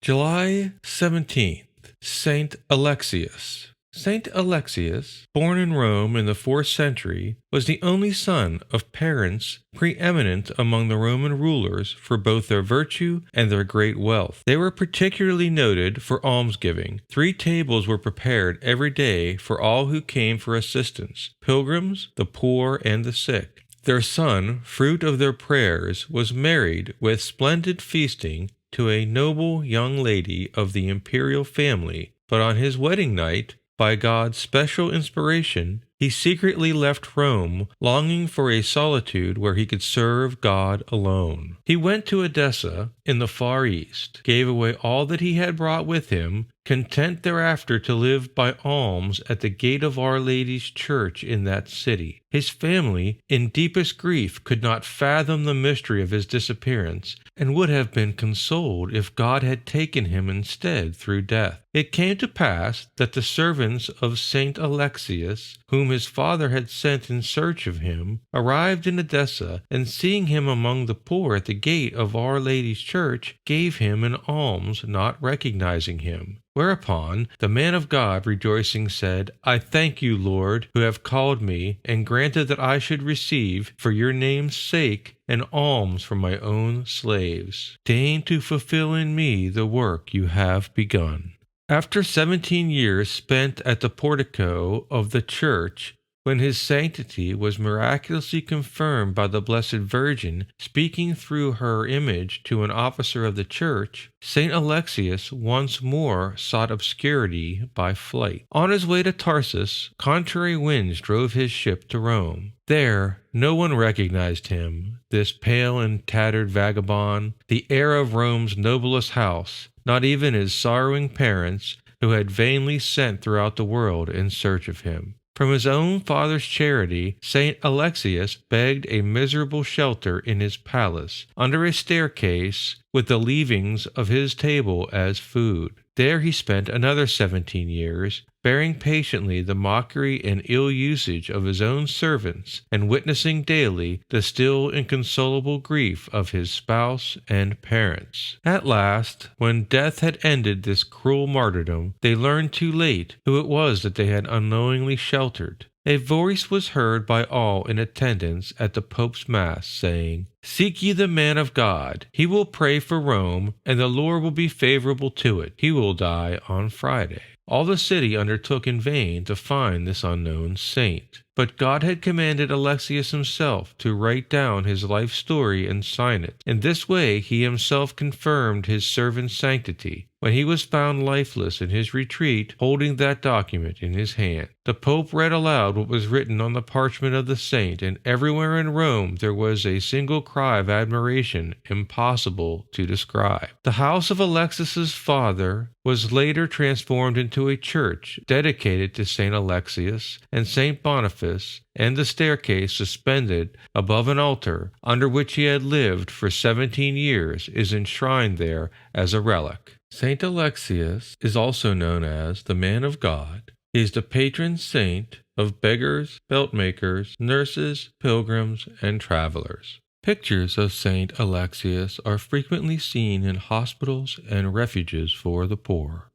July 17th, Saint Alexius. Saint Alexius, born in Rome in the 4th century, was the only son of parents preeminent among the Roman rulers for both their virtue and their great wealth. They were particularly noted for almsgiving. 3 tables were prepared every day for all who came for assistance: pilgrims, the poor, and the sick. Their son, fruit of their prayers, was married with splendid feasting to a noble young lady of the imperial family, but on his wedding night, by God's special inspiration, he secretly left Rome, longing for a solitude where he could serve God alone. He went to Edessa in the Far East, gave away all that he had brought with him, content thereafter to live by alms at the gate of Our Lady's church in that city. His family, in deepest grief, could not fathom the mystery of his disappearance, and would have been consoled if God had taken him instead through death. It came to pass that the servants of Saint Alexius, whom his father had sent in search of him, arrived in Edessa, and seeing him among the poor at the gate of Our Lady's church, gave him an alms, not recognizing him. Whereupon the man of God, rejoicing, said, "I thank you, Lord, who have called me, and granted that I should receive, for your name's sake, an alms from my own slaves. Deign to fulfill in me the work you have begun." After 17 years spent at the portico of the church, when his sanctity was miraculously confirmed by the Blessed Virgin speaking through her image to an officer of the church, Saint Alexius once more sought obscurity by flight. On his way to Tarsus, contrary winds drove his ship to Rome. There, no one recognized him, this pale and tattered vagabond, the heir of Rome's noblest house, not even his sorrowing parents, who had vainly sent throughout the world in search of him. From his own father's charity, Saint Alexius begged a miserable shelter in his palace, under a staircase, with the leavings of his table as food. There he spent another 17 years, bearing patiently the mockery and ill usage of his own servants, and witnessing daily the still inconsolable grief of his spouse and parents. At last, when death had ended this cruel martyrdom, they learned too late who it was that they had unknowingly sheltered. A voice was heard by all in attendance at the Pope's Mass, saying, "Seek ye the man of God. He will pray for Rome, and the Lord will be favorable to it. He will die on Friday." All the city undertook in vain to find this unknown saint. But God had commanded Alexius himself to write down his life story and sign it. In this way he himself confirmed his servant's sanctity, when he was found lifeless in his retreat, holding that document in his hand. The Pope read aloud what was written on the parchment of the saint, and everywhere in Rome there was a single cry of admiration impossible to describe. The house of Alexius's father was later transformed into a church dedicated to Saint Alexius and Saint Boniface, and the staircase suspended above an altar under which he had lived for 17 years is enshrined there as a relic. Saint Alexius is also known as the Man of God. He is the patron saint of beggars, belt makers, nurses, pilgrims, and travelers. Pictures of Saint Alexius are frequently seen in hospitals and refuges for the poor.